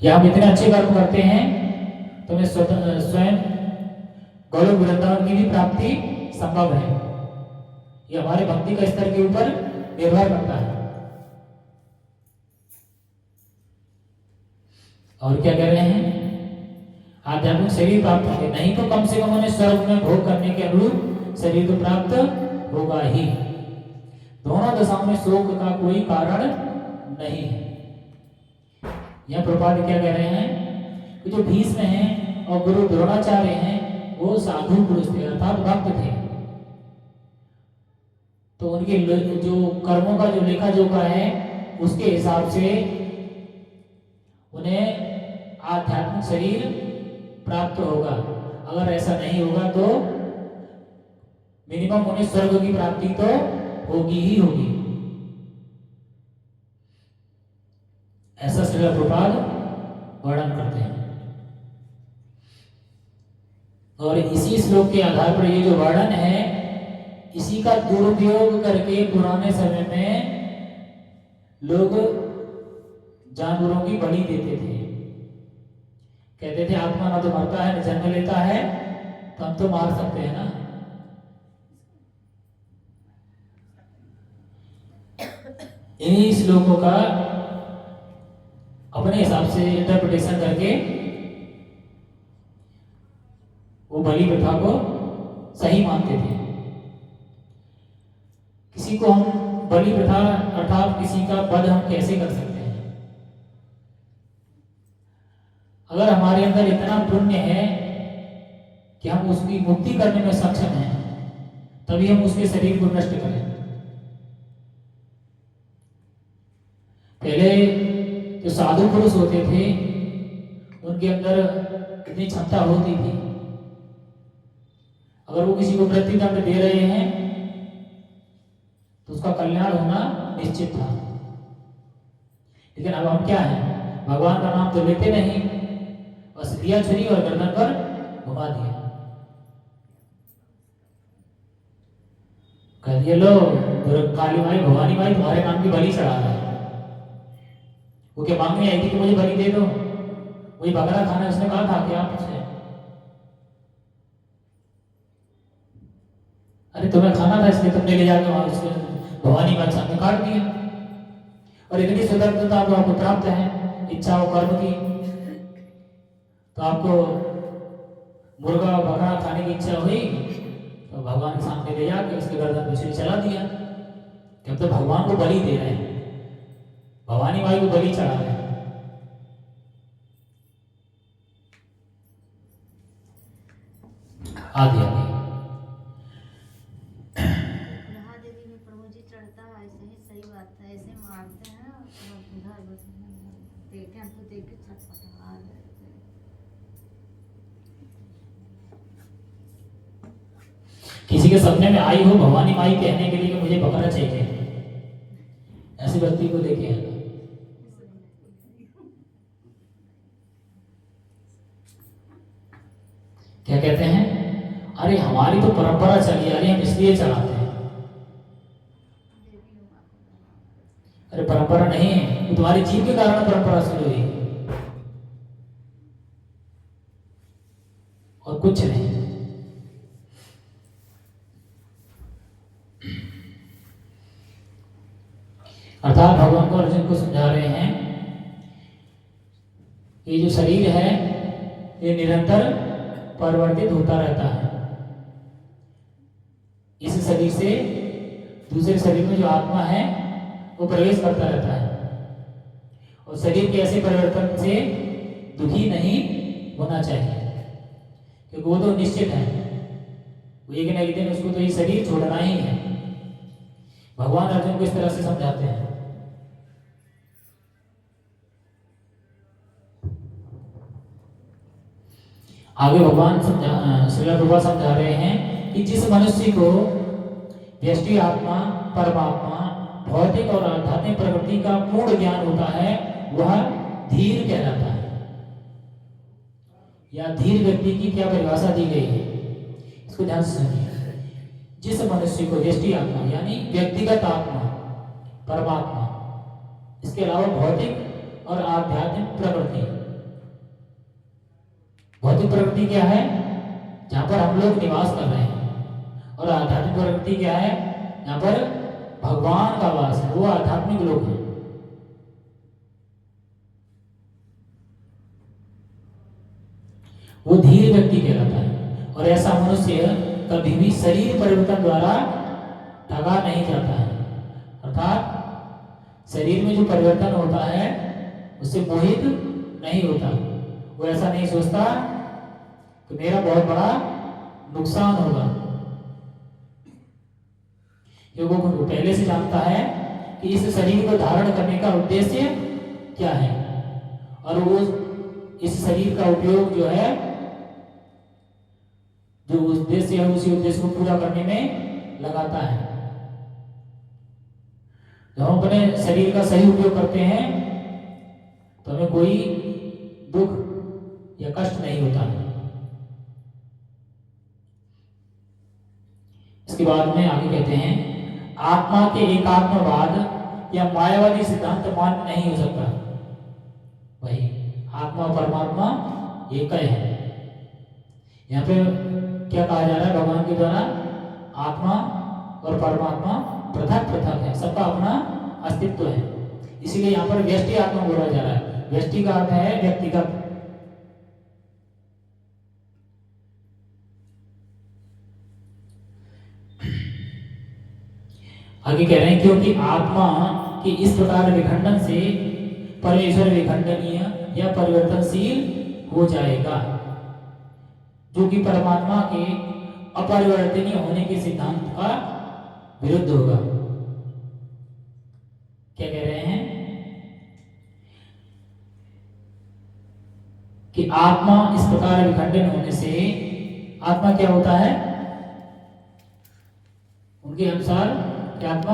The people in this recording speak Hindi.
या हम इतने अच्छे कर्म करते हैं तो हमें स्वयं गोलोक वृंदावन की भी प्राप्ति संभव है। ये हमारे भक्ति का स्तर के ऊपर निर्भर करता है। और क्या कह रहे हैं, आध्यात्मिक शरीर प्राप्त होंगे, नहीं तो कम से कम उन्हें स्वर्ग में भोग करने के अनुरूप शरीर तो प्राप्त होगा ही। दोनों दशाओं में शोक का कोई कारण नहीं है। यह प्रपात क्या कह रहे हैं कि जो भीष्म हैं और गुरु द्रोणाचार्य हैं वो साधु पुरुष थे अर्थात भक्त थे, तो उनके जो कर्मों का जो लेखा जोखा है उसके हिसाब से उन्हें आध्यात्मिक शरीर प्राप्त होगा। अगर ऐसा नहीं होगा तो मिनिमम उन्हें स्वर्ग की प्राप्ति तो होगी ही होगी। ऐसा श्रील प्रभुपाद वर्णन करते हैं। और इसी श्लोक के आधार पर ये जो वर्णन है इसी का दुरुपयोग करके पुराने समय में लोग जानवरों की बलि देते थे। कहते थे आत्मा ना तो मरता है न जन्म लेता है तो हम तो मार सकते हैं ना। इन्हीं श्लोकों का अपने हिसाब से इंटरप्रिटेशन करके वो बलि प्रथा को सही मानते थे। किसी को हम बलि प्रथा अर्थात किसी का वध हम कैसे कर सकते हैं? अगर हमारे अंदर इतना पुण्य है कि हम उसकी मुक्ति करने में सक्षम हैं तभी हम उसके शरीर को नष्ट करें। पहले जो साधु पुरुष होते थे उनके अंदर इतनी क्षमता होती थी, अगर वो किसी को मृत्यु दंड दे रहे हैं तो उसका कल्याण होना निश्चित था। लेकिन अब हम क्या हैं, भगवान का नाम तो लेते नहीं, बस लिया छुरी और गर्दन पर घुमा दिया, कह दिया लो काली माई भवानी माई तुम्हारे नाम की बलि चढ़ा रहा है। वो क्या मांगने आई थी कि मुझे बलि दे दो? वही बकरा खाना उसने कहा था कि आप उससे अरे तुम्हें खाना था इसलिए तुमने ले जाकर वहां उसको भवानी माई सामने काट दिया। और इतनी स्वतंत्रता तो आपको प्राप्त है इच्छा और कर्म की, तो आपको मुर्गा बकरा खाने की इच्छा हुई तो भगवान के सामने ले जाकर उसके गर्दन पे छुरी चला दिया कि अब तो भगवान को बलि दे रहे हैं, भवानी माई को बलि चढ़ा रहे हैं। आदि आदि देवी में प्रभु जी चढ़ता है, ऐसे ही सही बात है, ऐसे मारते हैं उधर बस देखे हमको देख के छटपटा रहे। किसी के सपने में आई हो भवानी माई कहने के लिए कि मुझे बकरा चाहिए, ऐसे व्यक्ति को देखे क्या कहते हैं, अरे हमारी तो परंपरा चली आ रही है हम इसलिए चलाते हैं। अरे परंपरा नहीं है, तो तुम्हारी जीव के कारण परंपरा शुरू हुई और कुछ नहीं। अर्थात भगवान को अर्जुन को समझा रहे हैं ये जो शरीर है ये निरंतर परिवर्तित होता रहता है। इस शरीर से दूसरे शरीर में जो आत्मा है वो प्रवेश करता रहता है और शरीर के ऐसे परिवर्तन से दुखी नहीं होना चाहिए, क्योंकि वो तो निश्चित है, वो एक न एक दिन उसको तो ये शरीर छोड़ना ही है। भगवान अर्जुन को इस तरह से समझाते हैं। आगे भगवान श्रील प्रभुपाद समझा रहे हैं कि जिस मनुष्य को व्यष्टि आत्मा परमात्मा भौतिक और आध्यात्मिक प्रकृति का पूर्ण ज्ञान होता है वह धीर कहलाता है। या धीर व्यक्ति की क्या परिभाषा दी गई है इसको ध्यान से सुनिए। जिस मनुष्य को व्यष्टि आत्मा यानी व्यक्तिगत आत्मा परमात्मा इसके अलावा भौतिक और आध्यात्मिक प्रकृति भौतिक प्रकृति क्या है? जहाँ पर हम लोग निवास कर रहे हैं। और आध्यात्मिक प्रकृति क्या है? जहाँ पर भगवान का वास है, वो आध्यात्मिक लोक है। वो धीर व्यक्ति कहलाता है। और ऐसा मनुष्य कभी भी शरीर परिवर्तन द्वारा ठगा नहीं जाता है। अर्थात शरीर में जो परिवर्तन होता है उससे मोहित नहीं होता। वो ऐसा नहीं सोचता कि मेरा बहुत बड़ा नुकसान होगा, क्योंकि वो पहले से जानता है कि इस शरीर को धारण करने का उद्देश्य क्या है, और वो इस शरीर का उपयोग जो है, जो उद्देश्य है, उसी उद्देश्य को पूरा करने में लगाता है। जब हम अपने शरीर का सही उपयोग करते हैं तो हमें कोई दुख या कष्ट नहीं होता। इसके बाद में आगे कहते हैं, आत्मा के एकात्मवाद या मायावादी सिद्धांत मान्य नहीं हो सकता। वही आत्मा और परमात्मा एक ही है। यहाँ पे क्या कहा जा रहा है भगवान के द्वारा? आत्मा और परमात्मा पृथक पृथक है, सबका अपना अस्तित्व है। इसीलिए यहाँ पर व्यष्टि आत्मा बोला जा रहा है। व्यष्टि का अर्थ है व्यक्तिगत। आगे कह रहे हैं, क्योंकि आत्मा के इस प्रकार विखंडन से परमेश्वर विखंडनीय या परिवर्तनशील हो जाएगा, जो कि परमात्मा के अपरिवर्तनीय होने के सिद्धांत का विरुद्ध होगा। क्या कह रहे हैं कि आत्मा इस प्रकार विखंडन होने से आत्मा क्या होता है? उनके अनुसार कि आत्मा